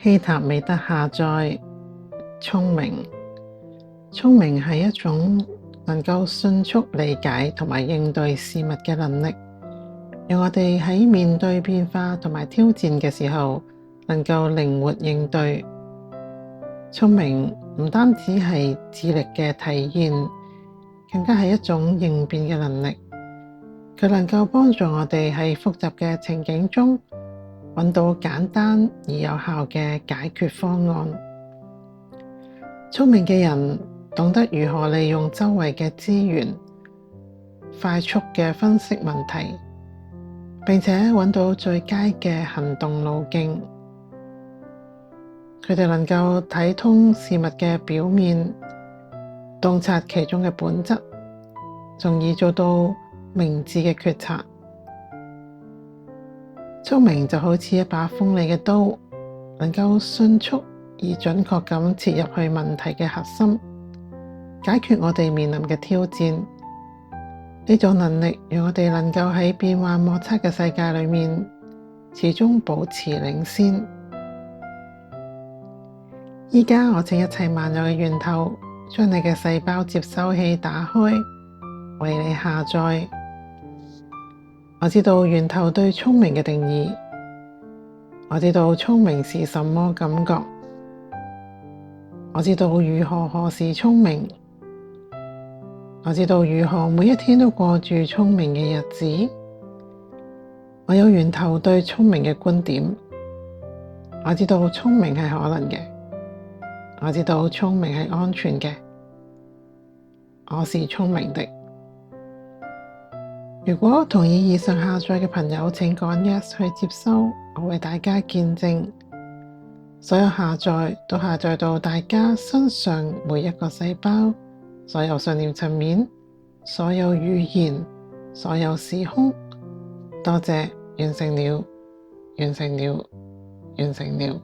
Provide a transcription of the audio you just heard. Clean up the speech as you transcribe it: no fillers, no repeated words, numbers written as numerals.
希塔美德下載聰明。聰明係一種能夠迅速理解同埋應對事物嘅能力，讓我哋喺面對變化同埋挑戰嘅時候，能夠靈活應對。聰明唔單止係智力嘅體現，更加係一種應變嘅能力。佢能夠幫助我哋喺複雜嘅情景中，揾到簡單而有效嘅解決方案。聰明嘅人懂得如何利用周圍嘅資源，快速嘅分析問題，並且揾到最佳嘅行動路徑。佢哋能夠睇通事物嘅表面，洞察其中嘅本質，從而做到明智嘅決策。聰明就好似一把鋒利嘅刀，能夠迅速而準確咁切入去問題嘅核心，解決我哋面臨嘅挑戰。呢種能力讓我哋能夠喺變幻莫測嘅世界裏面，始終保持領先。而家我請一切萬有嘅源頭，將你嘅細胞接收器打開，為你下載。我知道源頭對聰明嘅定義，我知道聰明是什麼感覺，我知道如何是聰明，我知道如何每一天都過住聰明嘅日子。我有源頭對聰明嘅觀點，我知道聰明係可能嘅，我知道聰明係安全嘅，我是聰明的。如果同意以上下載嘅朋友，請按 Yes 去接收，我為大家見證。所有下載都下載到大家身上每一個細胞，所有信念層面，所有語言，所有時空。多謝，完成了，完成了，完成了。